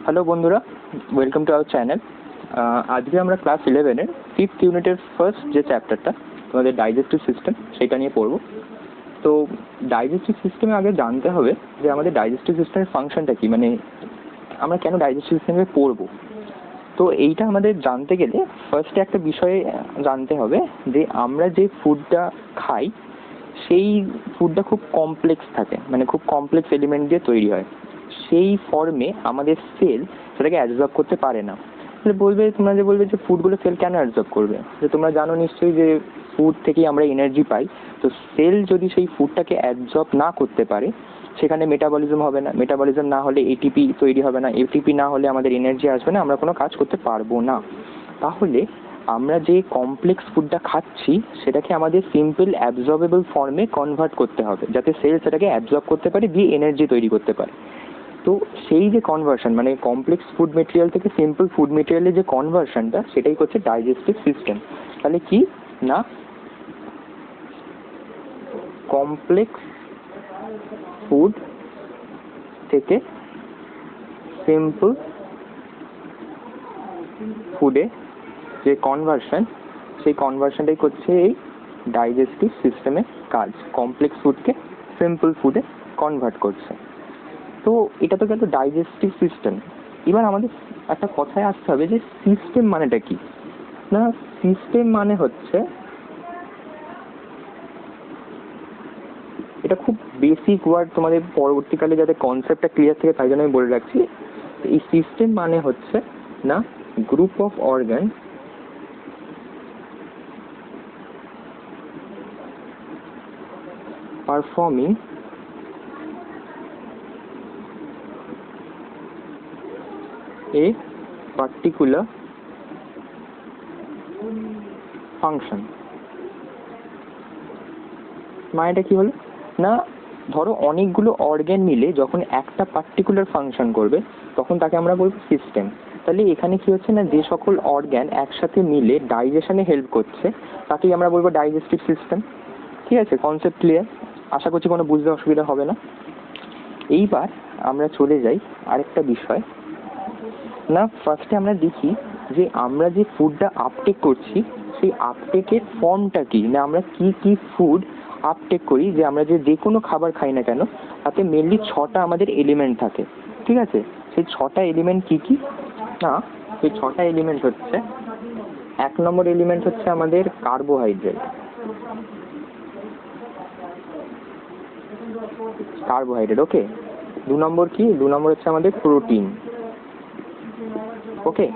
Hello বন্ধুরা, welcome to our channel. আজকে আমরা ক্লাস 11-এর 5th ইউনিটের ফার্স্ট যে চ্যাপ্টারটা তোমাদের ডাইজেস্টিভ সিস্টেম সেটা নিয়ে পড়ব। তো ডাইজেস্টিভ সিস্টেমে আগে জানতে হবে যে আমাদের ডাইজেস্টিভ সিস্টেমের ফাংশনটা কী, মানে আমরা কেন ডাইজেস্টিভ সিস্টেমে পড়ব। তো এইটা আমাদের জানতে গেলে ফার্স্টে একটা বিষয়ে জানতে হবে যে আমরা যে ফুডটা খাই সেই ফুডটা খুব কমপ্লেক্স থাকে, মানে খুব কমপ্লেক্স এলিমেন্ট দিয়ে তৈরি হয়। সেই ফর্মে আমাদের সেল সেটাকে অ্যাবজর্ব করতে পারে না। তোমরা যে বলবে যে ফুডগুলো সেল কেন অ্যাবজর্ব করবে, যে তোমরা জানো নিশ্চয়ই যে ফুড থেকেই আমরা এনার্জি পাই। তো সেল যদি সেই ফুডটাকে অ্যাবজর্ব না করতে পারে সেখানে মেটাবলিজম হবে না, মেটাবলিজম না হলে এটিপি তৈরি হবে না, এটিপি না হলে আমাদের এনার্জি আসবে না, আমরা কোনো কাজ করতে পারবো না। তাহলে আমরা যে কমপ্লেক্স ফুডটা খাচ্ছি সেটাকে আমাদের সিম্পল অ্যাবজর্বেবল ফর্মে কনভার্ট করতে হবে, যাতে সেল সেটাকে অ্যাবজর্ব করতে পারে, দিয়ে এনার্জি তৈরি করতে পারে। তো সেই যে কনভার্সন, মানে কমপ্লেক্স ফুড মেটেরিয়াল থেকে সিম্পল ফুড মেটেরিয়ালের যে কনভার্সনটা, সেটাই হচ্ছে ডাইজেস্টিভ সিস্টেম। তাহলে কি না, কমপ্লেক্স ফুড থেকে সিম্পল ফুডে যে কনভার্সন, সেই কনভার্সনটাই করছে এই ডাইজেস্টিভ সিস্টেমের কাজ, কমপ্লেক্স ফুডকে সিম্পল ফুডে কনভার্ট করছে। তো এটা তো গেল ডাইজেস্টিভ সিস্টেম। এবার আমাদের একটা কথায় আসতে হবে যে সিস্টেম মানেটা কি। না, সিস্টেম মানে হচ্ছে, এটা খুব বেসিক ওয়ার্ড, তোমাদের পরবর্তীকালে যাতে কনসেপ্টটা ক্লিয়ার থাকে তাই জন্য আমি বলে রাখছি। এই সিস্টেম মানে হচ্ছে না group of organ performing a particular function। মানেটা কি হলো না, ধরো অনেকগুলো অর্গান মিলে যখন একটা পার্টিকুলার ফাংশন করবে তখন তাকে আমরা বলবো সিস্টেম। তাহলে এখানে কি হচ্ছে না, যে সকল অর্গান একসাথে মিলে ডাইজেশনে হেল্প করছে তাকেই আমরা বলবো ডাইজেস্টিভ সিস্টেম। ঠিক আছে, কনসেপ্ট ক্লিয়ার? আশা করছি কোনো বুঝতে অসুবিধা হবে না। এইবার আমরা চলে যাই আরেকটা বিষয়। না, ফার্স্টে আমরা দেখি যে আমরা যে ফুডটা আপটেক করছি সেই আপটেকের ফর্মটা কি, না আমরা কি কি ফুড আপটেক করি, যে আমরা যে কোনো খাবার খাই না কেন তাতে মেনলি 6টা আমাদের এলিমেন্ট থাকে। ঠিক আছে, সেই 6টা এলিমেন্ট কি কি, না সেই 6টা এলিমেন্ট হচ্ছে, 1 নম্বর এলিমেন্ট হচ্ছে আমাদের কার্বোহাইড্রেট। ওকে। 2 নম্বর কি, 2 নম্বর হচ্ছে আমাদের প্রোটিন। ওকে।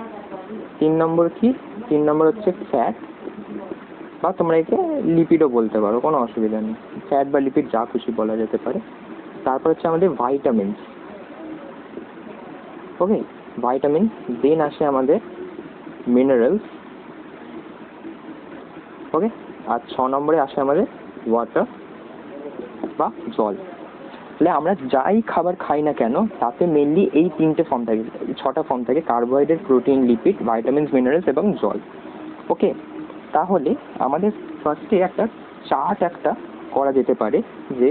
3 নম্বর কি, 3 নম্বর হচ্ছে ফ্যাট, বা তোমরা একে লিপিডও বলতে পারো, কোনো অসুবিধা নেই, ফ্যাট বা লিপিড যা খুশি বলা যেতে পারে। তারপর হচ্ছে আমাদের ভাইটামিন। ওকে, ভাইটামিন। দেন আসে আমাদের মিনারেলস। ওকে, আর 6 নম্বরে আসে আমাদের ওয়াটার বা জল। তাহলে আমরা যাই খাবার খাই না কেন তাতে মেনলি এই 3টে ফর্ম থাকে, 6টা ফর্ম থাকে: carbohydrate, protein, lipid, vitamins, minerals এবং জল। ওকে, তাহলে আমাদের ফার্স্টে একটা চার্ট একটা করা যেতে পারে, যে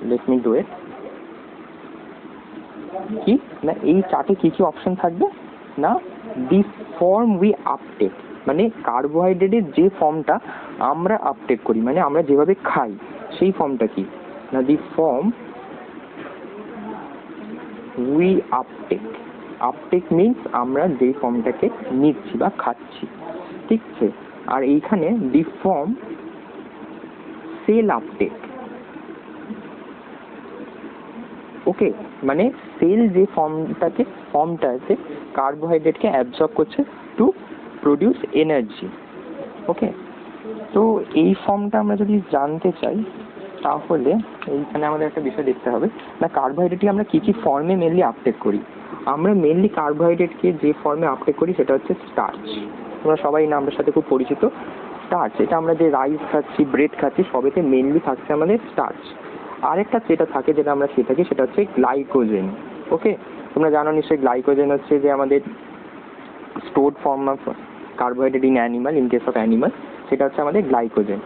লেট মি ডু ইট। কি না, এই চার্টে কি কি অপশন থাকবে, না দি ফর্ম উই আপটেক, মানে কার্বোহাইড্রেটের যে ফর্মটা আমরা আপটেক করি, মানে আমরা যেভাবে খাই সেই ফর্মটা কি, না the form we uptake. Uptake means আমরা যে ফর্মটাকে নিচ্ছি বা খাচ্ছি। ঠিক আছে, আর এইখানে দি ফর্ম সেল আপটেক। ওকে, মানে সেল যে ফর্মটাতে কার্বোহাইড্রেটকে অ্যাবজর্ব করছে টু প্রডিউস এনার্জি। ওকে, তো এই ফর্মটা আমরা যদি জানতে চাই তাহলে এইখানে আমাদের একটা বিষয় দেখতে হবে, না কার্বোহাইড্রেটকে আমরা কী কী ফর্মে মেনলি আপটেক করি। আমরা মেনলি কার্বোহাইড্রেটকে যে ফর্মে আপটেক করি সেটা হচ্ছে স্টার্চ। তোমরা সবাই নামটার সাথে খুব পরিচিত, স্টার্চ। এটা আমরা যে রাইস খাচ্ছি, ব্রেড খাচ্ছি, সবেতে মেনলি থাকছে আমাদের স্টার্চ। আরেকটা যেটা থাকে, যেটা আমরা খেয়ে থাকি, সেটা হচ্ছে গ্লাইকোজেন। ওকে, তোমরা জানো নিশ্চয়ই গ্লাইকোজেন হচ্ছে যে আমাদের stored form of carbohydrate in animal, in case of animal সেটা হচ্ছে আমাদের গ্লাইকোজেন।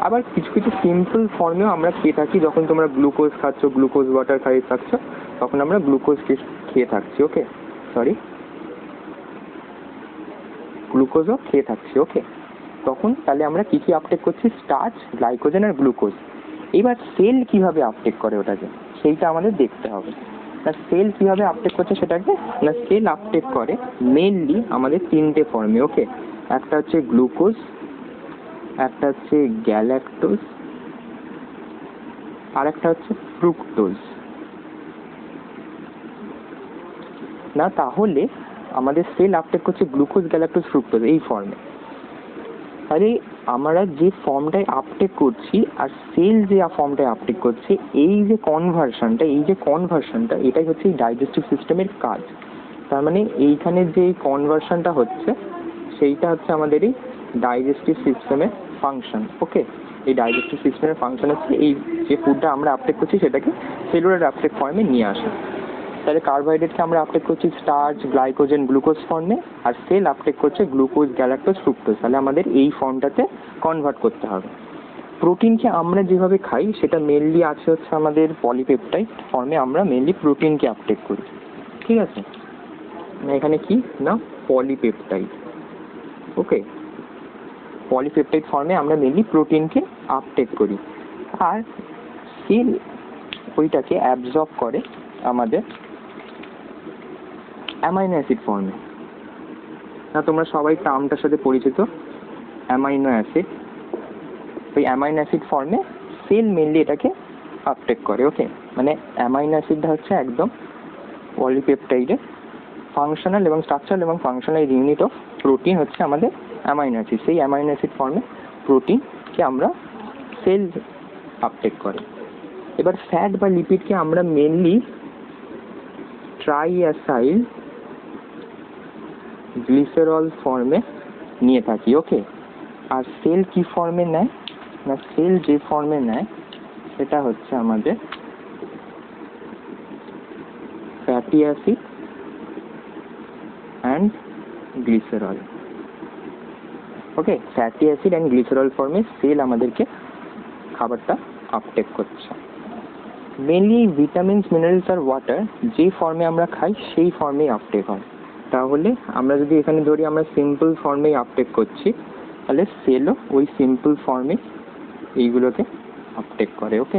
আবার কিছু কিছু সিম্পল ফর্মেও আমরা খেয়ে থাকি, যখন তোমরা গ্লুকোজ খাচ্ছ, গ্লুকোজ ওয়াটার খাইয়ে থাকছ, তখন আমরা গ্লুকোজ খেয়ে থাকছি। ওকে, সরি, গ্লুকোজও খেয়ে থাকছি। ওকে, তখন তাহলে আমরা কী কী আপটেক করছি? স্টার্চ, গ্লাইকোজেন আর গ্লুকোজ। এবার সেল কিভাবে আপটেক করে ওটাকে, সেইটা আমাদের দেখতে হবে। না সেল কিভাবে আপটেক করছে সেটাকে, না সেল আপটেক করে মেইনলি আমাদের তিনটে ফর্মে। ওকে, একটা হচ্ছে গ্লুকোজ, একটা হচ্ছে গ্যালাক্টোজ, আর একটা হচ্ছে ফ্রুক্টোজ। না তাহলে আমাদের সেল আপটেক করছে গ্লুকোজ, গ্যালাক্টোজ, ফ্রুক্টোজ এই ফর্মে। তাহলে আমরা যে ফর্মটায় আপটেক করছি আর সেল যে ফর্মটায় আপটেক করছে, এই যে কনভার্সনটা এটাই হচ্ছে এই ডাইজেস্টিভ সিস্টেমের কাজ। তার মানে এইখানে যে কনভার্সনটা হচ্ছে সেইটা হচ্ছে আমাদের এই ডাইজেস্টিভ সিস্টেমের ফাংশন। ওকে, এই ডাইজেস্টিভ সিস্টেমের ফাংশন হচ্ছে এই যে ফুডটা আমরা আপটেক করছি সেটাকে সেলুলার আপটেক ফর্মে নিয়ে আসা। তাহলে কার্বোহাইড্রেটকে আমরা আপটেক করছি স্টার্চ, গ্লাইকোজেন, গ্লুকোজ ফর্মে, আর সেল আপটেক করছে গ্লুকোজ, গ্যালাক্টোজ, ফ্রুক্টোজ। তাহলে আমাদের এই ফর্মটাতে কনভার্ট করতে হবে। প্রোটিনকে আমরা যেভাবে খাই সেটা মেনলি আছে হচ্ছে আমাদের পলিপেপটাইড ফর্মে, আমরা মেনলি প্রোটিনকে আপটেক করি। ঠিক আছে, এখানে কি না পলিপেপটাইড। ওকে, পলিপেপটাইড ফর্মে আমরা মেনলি প্রোটিনকে আপটেক করি, আর সেল ওইটাকে অ্যাবজর্ব করে আমাদের অ্যামাইনো অ্যাসিড ফর্মে। না তোমরা সবাই টার্মটার সাথে পরিচিত, অ্যামাইনো অ্যাসিড। ওই অ্যামাইনো অ্যাসিড ফর্মে সেল মেনলি এটাকে আপটেক করে। ওকে, মানে অ্যামাইনো অ্যাসিডটা হচ্ছে একদম পলিপেপটাইডের ফাংশনাল এবং স্ট্রাকচারাল এবং ফাংশনাল ইউনিট অফ প্রোটিন হচ্ছে আমাদের অ্যামাইনো অ্যাসিড। সেই অ্যামাইনো অ্যাসিড ফর্মে প্রোটিনকে আমরা সেল আপটেক করে। এবার ফ্যাট বা লিপিডকে আমরা মেনলি ট্রাইঅ্যাসাইল গ্লিসেরল ফর্মে নিয়ে থাকি। ওকে, আর সেল কি ফর্মে নেয় না, সেল যে ফর্মে নেয় সেটা হচ্ছে আমাদের fatty acid and গ্লিসেরল। Okay, fatty acid and গ্লিসেরল ফর্মে সেল আমাদেরকে খাবারটা আপটেক করছে। মেনলি ভিটামিনস, মিনারেলস আর ওয়াটার যে ফর্মে আমরা খাই সেই ফর্মেই আপটেক হয়। তাহলে আমরা যদি এখানে ধরি আমরা সিম্পল ফর্মেই আপটেক করছি, তাহলে সেলও ওই সিম্পল ফর্মে এইগুলোকে আপটেক করে। ওকে,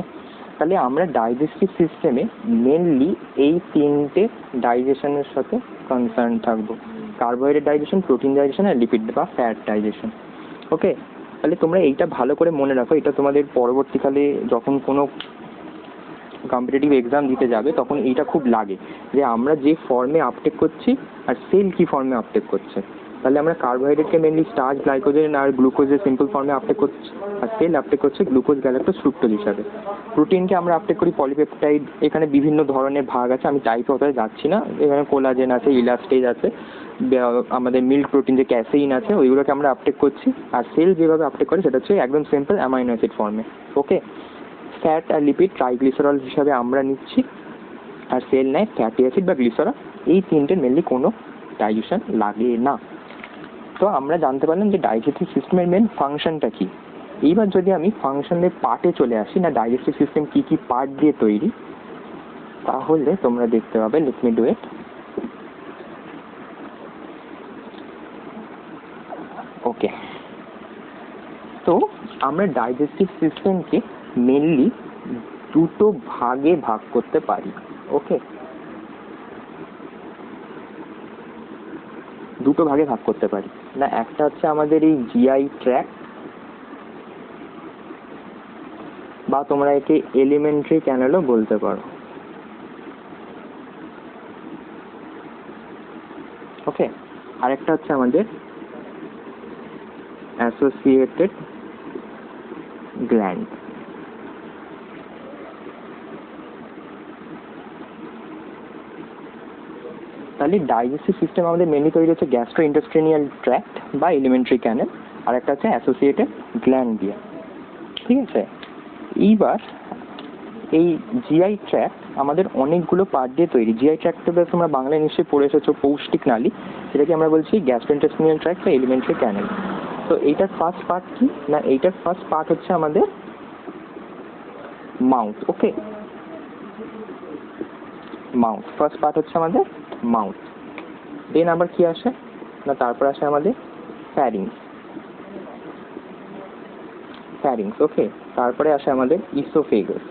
তাহলে আমরা ডাইজেস্টিভ সিস্টেমে মেনলি এই তিনটে ডাইজেশনের সাথে কনসার্ন থাকবো: কার্বোহাইড্রেট ডাইজেশন, প্রোটিন ডাইজেশন আর লিপিড বা ফ্যাট ডাইজেশন। ওকে, তাহলে তোমরা এইটা ভালো করে মনে রাখো, এটা তোমাদের পরবর্তীকালে যখন কোনো কম্পিটিটিভ এক্সাম দিতে যাবে তখন এইটা খুব লাগে যে আমরা যে ফর্মে আপটেক করছি আর সেল কি ফর্মে আপটেক করছে। তাহলে আমরা কার্বোহাইড্রেটকে মেনলি স্টার্চ, গ্লাইকোজেন আর গ্লুকোজের সিম্পল ফর্মে আপটেক করছি, আর সেল আপটেক করছে গ্লুকোজ, গ্যালাক্টোজ, ফ্রুক্টোজ হিসাবে। প্রোটিনকে আমরা আপটেক করি পলিপেপটাইড। এখানে বিভিন্ন ধরনের ভাগ আছে, আমি টাইপে ওটায় যাচ্ছি না। এখানে কোলাজেন আছে, ইলাস্টেজ আছে, আমাদের মিল্ক প্রোটিন যে ক্যাসেইন আছে ওইগুলোকে আমরা আপটেক করছি। আর সেল যেভাবে আপটেক করে সেটা হচ্ছে একদম সিম্পল অ্যামাইনো অ্যাসিড ফর্মে। ওকে, ফ্যাট আর লিপিড ট্রাইগ্লিসারল হিসাবে আমরা নিচ্ছি, আর সেল নেয় ফ্যাটি অ্যাসিড বা গ্লিসারল। এই তিনটের মেনলি কোনো ডাইজেশন লাগে না। তো আমরা জানতে পারলাম যে ডাইজেস্টিভ সিস্টেমের মেন ফাংশনটা কী। এইবার যদি আমি ফাংশনের পার্টে চলে আসি, না ডাইজেস্টিভ সিস্টেম কী কী পার্ট দিয়ে তৈরি, তাহলে তোমরা দেখতে পাবে, লেট মি ডু ইট। ওকে, তো আমরা ডাইজেস্টিভ সিস্টেমকে মেনলি দুটো ভাগে ভাগ করতে পারি। ওকে, দুটো ভাগে ভাগ করতে পারি। না একটা হচ্ছে আমাদের এই জিআই ট্র্যাক্ট, বা তোমরা একে এলিমেন্টারি ক্যানেলও বলতে পারো। ওকে, আরেকটা হচ্ছে আমাদের অ্যাসোসিয়েটেড গ্ল্যান্ড। তাহলে ডাইজেস্টিভ সিস্টেম আমাদের মেনলি তৈরি হচ্ছে গ্যাস্ট্রোইন্টেস্টাইনাল ট্র্যাক্ট বা এলিমেন্টারি ক্যানেল, আর একটা হচ্ছে অ্যাসোসিয়েটেড গ্ল্যান্ড দিয়ে। ঠিক আছে, এইবার এই জিআই ট্র্যাক্ট আমাদের অনেকগুলো পার্ট দিয়ে তৈরি। জিআই ট্র্যাক্টটা তোমরা বাংলায় নিশ্চয়ই পড়ে এসেছো পৌষ্টিক নালী, সেটাকে আমরা বলছি গ্যাস্ট্রোইন্টেস্টাইনাল ট্র্যাক্ট বা এলিমেন্টারি ক্যানেল। তো এইটার ফার্স্ট পার্ট কি না, এইটার ফার্স্ট পার্ট হচ্ছে আমাদের মাউথ। ওকে, মাউথ ফার্স্ট পার্ট হচ্ছে আমাদের মাউথ। দেন আবার কি আসে না, তারপর আসে আমাদের ফ্যারিংস। ফ্যারিংস ওকে, তারপরে আসে আমাদের ইসোফেগাস।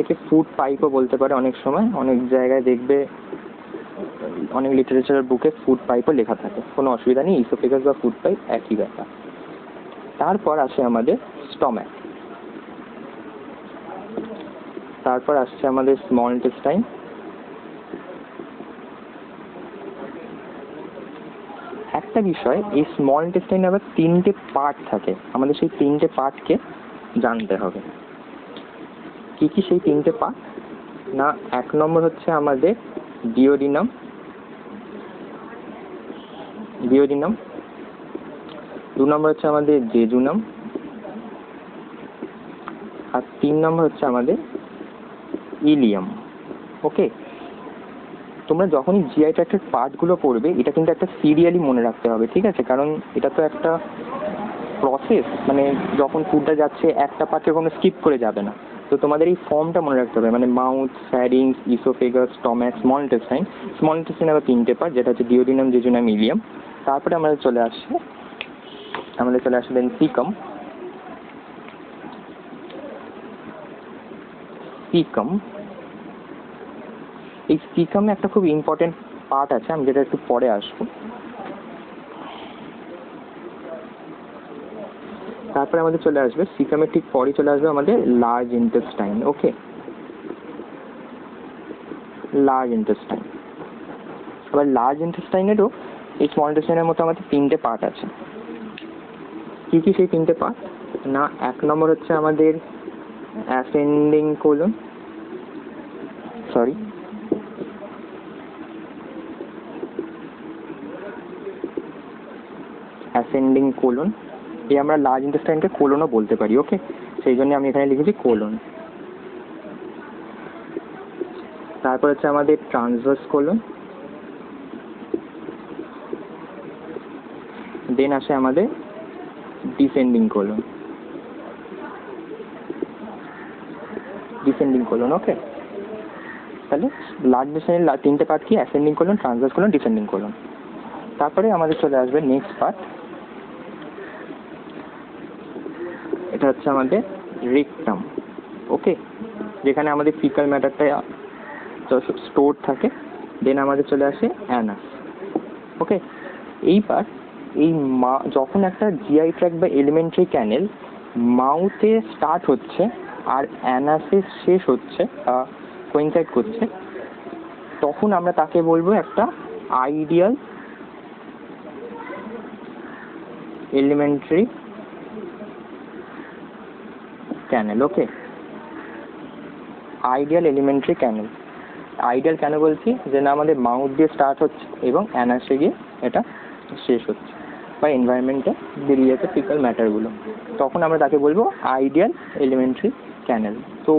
একে ফুড পাইপও বলতে পারে অনেক সময়, অনেক জায়গায় দেখবে অনেক লিটারেচারের বুকে ফুড পাইপও লেখা থাকে, কোনো অসুবিধা নেই, ইসোফেগাস বা ফুড পাইপ একই ব্যাপার। তারপর আসে আমাদের স্টমাক, তারপর আসছে আমাদের স্মল ইন্টেস্টাইন, একটা বিষয় এই স্মল ইন্টেস্টাইনে আবার 3টে পার্ট থাকে, আমাদের সেই 3টে পার্টকে জানতে হবে। কি কি সেই 3টে পার্ট না, 1 নম্বর হচ্ছে আমাদের ডিওডিনাম, 2 নম্বর হচ্ছে আমাদের জেজুনাম, আর 3 নম্বর হচ্ছে আমাদের ইলিয়াম। ওকে, তোমরা যখনই জিআই ট্র্যাক্টের পার্টগুলো পড়বে এটা কিন্তু একটা সিরিয়ালি মনে রাখতে হবে, ঠিক আছে, কারণ এটা তো একটা প্রসেস, মানে যখন ফুডটা যাচ্ছে একটা পার্টকে কোনো স্কিপ করে যাবে না। তো তোমাদের এই ফর্মটা মনে রাখতে হবে, মানে mouth, pharynx, oesophagus, stomach, small intestine. Small intestine আবার 3টে পার্ট, যেটা হচ্ছে ডিওডিনাম, জেজুনাম, ইলিয়াম। তারপরে আমাদের চলে আসে দেন সিকাম। এই সিকামে একটা খুব ইম্পর্টেন্ট পার্ট আছে, আমি যেটা একটু পরে আসবো। তারপরে আমাদের চলে আসবে সিকামের ঠিক পরে চলে আসবে আমাদের লার্জ ইন্টেস্টাইন। ওকে, লার্জ ইন্টেস্টাইন। আবার লার্জ ইন্টেস্টাইনেরও এই স্মল ইন্টেস্টাইনের মতো আমাদের 3টে পার্ট আছে। কি কি সেই 3টে পার্ট না, 1 নম্বর হচ্ছে আমাদের অ্যাসেন্ডিং কোলন, এই আমরা লার্জ ইন্টেস্টাইনকে কোলনও বলতে পারি। ওকে, সেই জন্য আমি এখানে লিখেছি কোলন। তারপর হচ্ছে আমাদের ট্রান্সভার্স কোলন, দেন আসে আমাদের ডিসেন্ডিং কোলন। ওকে, তাহলে লার্জ ইন্টেস্টাইনের 3টে পার্ট কি, ascending colon, transverse colon, descending colon. তারপরে আমাদের চলে আসবে নেক্সট পার্ট, এটা হচ্ছে আমাদের রেকটাম। ওকে, যেখানে আমাদের ফিকাল ম্যাটারটা স্টোর থাকে। দেন আমাদের চলে আসে অ্যানাস। ওকে, এইবার এই যখন একটা জিআই ট্র্যাক্ট বা এলিমেন্টারি ক্যানেল মাউথে স্টার্ট হচ্ছে আর অ্যানাসে শেষ হচ্ছে, কোইনসাইড করছে, তখন আমরা তাকে বলবো একটা আইডিয়াল এলিমেন্টারি ক্যানেল। ওকে, আইডিয়াল এলিমেন্টারি ক্যানেল। আইডিয়াল কেন বলছি, যে না আমাদের মাউথ দিয়ে স্টার্ট হচ্ছে এবং অ্যানাসে গিয়ে এটা শেষ হচ্ছে, বা এনভায়রনমেন্টে বেরিয়ে যাচ্ছে ফিকাল ম্যাটারগুলো, তখন আমরা তাকে বলবো আইডিয়াল এলিমেন্টারি ক্যানেল। তো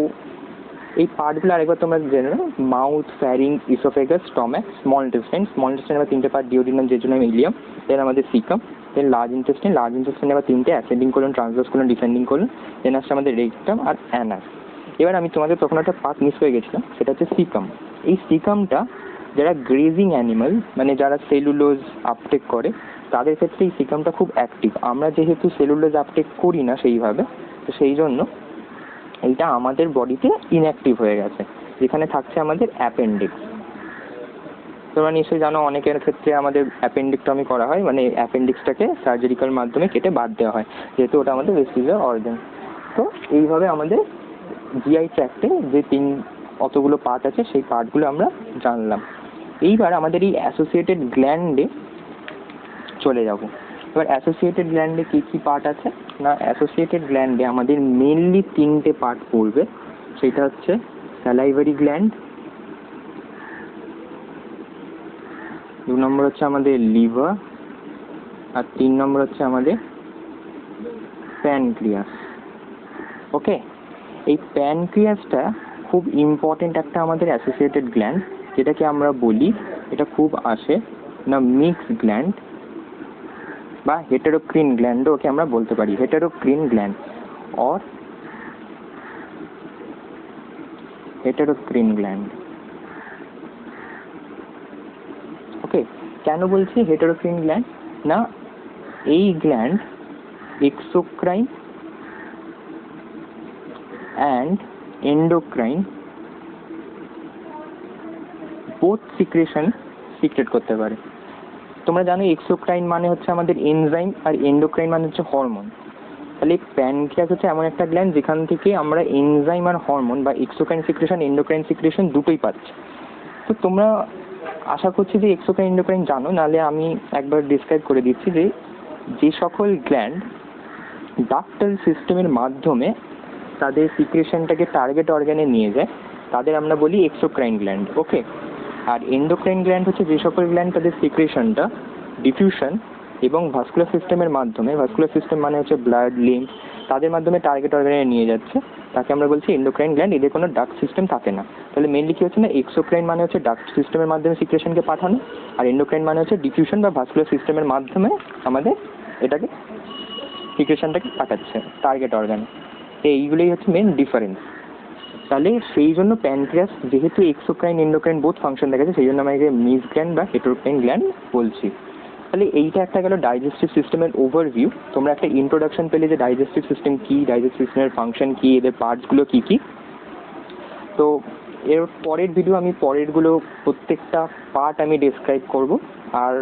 এই পার্টগুলো আরেকবার তোমরা জেনে নাও, mouth, pharynx, oesophagus, stomach, small intestine. Small intestine আবার 3টে part, duodenum, jejunum, ileum. Then আমাদের সিকাম। দেন লার্জ ইন্টেস্টাইন আবার 3টে, ascending colon, transverse colon, descending colon. Then আসছে আমাদের রেকটাম আর অ্যানাস। এবার আমি তোমাদের তখন একটা পার্ট মিস হয়ে গেছিলাম, সেটা হচ্ছে সিকাম। এই সিকামটা যারা গ্রেজিং অ্যানিমাল, মানে যারা সেলুলোজ আপটেক করে, তাদের ক্ষেত্রে এই সিকামটা খুব অ্যাক্টিভ। আমরা যেহেতু সেলুলোজ আপটেক করি না সেইভাবে, তো সেই জন্য এইটা আমাদের বডিতে ইনঅ্যাক্টিভ হয়ে গেছে, যেখানে থাকছে আমাদের অ্যাপেন্ডিক্স। তোমরা নিশ্চয়ই জানো অনেকের ক্ষেত্রে আমাদের অ্যাপেন্ডিক্টমি করা হয়, মানে অ্যাপেন্ডিক্সটাকে সার্জারিক্যাল মাধ্যমে কেটে বাদ দেওয়া হয়, যেহেতু ওটা আমাদের ভেস্টিজিয়াল অর্গান। তো এইভাবে আমাদের জিআই ট্র্যাক্টে যে অতগুলো পার্ট আছে সেই পার্টগুলো আমরা জানলাম। এইবার আমাদের এই অ্যাসোসিয়েটেড গ্ল্যান্ডে চলে যাব। এবার অ্যাসোসিয়েটেড গ্ল্যান্ডে কী কী পার্ট আছে না, অ্যাসোসিয়েটেড গ্ল্যান্ডে আমাদের মেনলি 3টে পার্ট পড়বে। সেটা হচ্ছে স্যালাইভারি গ্ল্যান্ড, 2 নম্বর হচ্ছে আমাদের লিভার, আর 3 নম্বর হচ্ছে আমাদের প্যানক্রিয়াস। ওকে, এই প্যানক্রিয়াসটা খুব ইম্পর্টেন্ট একটা আমাদের অ্যাসোসিয়েটেড গ্ল্যান্ড, যেটাকে আমরা বলি, এটা খুব আসে না মিক্স গ্ল্যান্ড বা হেটেরোক্রিন গ্ল্যান্ডও ওকে আমরা বলতে পারি, হেটেরোক্রিন গ্ল্যান্ড অর হেটেরোক্রিন গ্ল্যান্ড। ওকে, কেন বলছি হেটেরোক্রিন গ্ল্যান্ড? না এই gland exocrine and endocrine both secret করতে পারে। তোমরা জানো এক্সোক্রাইন মানে হচ্ছে আমাদের এনজাইম আর এন্ডোক্রাইন মানে হচ্ছে হরমোন। তাহলে প্যানক্রিয়াস হচ্ছে এমন একটা গ্ল্যান্ড যেখান থেকে আমরা এনজাইম আর হরমোন বা এক্সোক্রাইন সিক্রেশন এন্ডোক্রাইন সিক্রেশন দুটোই পাচ্ছি। তো তোমরা আশা করছি যে এক্সোক্রাইন এন্ডোক্রাইন জানো, নাহলে আমি একবার ডিসক্রাইব করে দিচ্ছি যে সকল গ্ল্যান্ড ডাক্টাল সিস্টেমের মাধ্যমে তাদের সিক্রেশনটাকে টার্গেট অর্গানে নিয়ে যায় তাদের আমরা বলি এক্সোক্রাইন গ্ল্যান্ড। ওকে, আর এন্ডোক্রাইন গ্ল্যান্ড হচ্ছে যে সকল গ্ল্যান্ড তাদের সিক্রেশনটা ডিফিউশন এবং ভাস্কুলার সিস্টেমের মাধ্যমে, ভাস্কুলার সিস্টেম মানে হচ্ছে ব্লাড, লিম্ফ, তাদের মাধ্যমে টার্গেট অর্গানে নিয়ে যাচ্ছে, তাকে আমরা বলছি এন্ডোক্রাইন গ্ল্যান্ড। এদের কোনো ডাক্ট সিস্টেম থাকে না। তাহলে মেনলি কি হচ্ছে না, এক্সোক্রাইন মানে হচ্ছে ডাক্ট সিস্টেমের মাধ্যমে সিক্রেশনকে পাঠানো, আর এন্ডোক্রাইন মানে হচ্ছে ডিফিউশন বা ভাস্কুলার সিস্টেমের মাধ্যমে আমাদের এটাকে সিক্রেশনটাকে পাঠাচ্ছে টার্গেট অর্গানে। এইগুলোই হচ্ছে মেন ডিফারেন্স। তাহলে সেই জন্য প্যানক্রিয়াস যেহেতু এক্সোক্রাইন এন্ডোক্রাইন বোথ ফাংশন দেখাচ্ছে, সেই জন্য আমরা একে মিক্স গ্ল্যান্ড বা হেটেরোক্রাইন গ্ল্যান্ড বলছি। তাহলে এইটা একটা গেল ডাইজেস্টিভ সিস্টেমের ওভারভিউ। তোমরা একটা ইন্ট্রোডাকশন পেলে যে ডাইজেস্টিভ সিস্টেম কী, ডাইজেস্টিভ সিস্টেমের ফাংশন কী, এদের পার্টসগুলো কী কী। তো এর পরের ভিডিও আমি পরেরগুলো প্রত্যেকটা পার্ট আমি ডিসক্রাইব করব। আর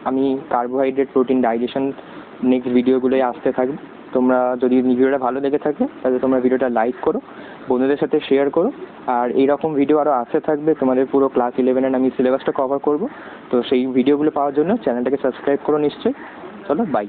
আমি কার্বোহাইড্রেট, প্রোটিন, ডাইজেশন নেক্সট ভিডিওগুলোই আসতে থাকবে। তোমরা যদি ভিডিওটা ভালো লেগে থাকে তাহলে তোমরা ভিডিওটা লাইক করো, বন্ধুদের সাথে শেয়ার করো। আর এইরকম ভিডিও আরও আসতে থাকবে। তোমাদের পুরো ক্লাস 11-এর আমি সিলেবাসটা কভার করব। তো সেই ভিডিওগুলো পাওয়ার জন্য চ্যানেলটাকে সাবস্ক্রাইব করো নিশ্চয়ই। চলো, বাই।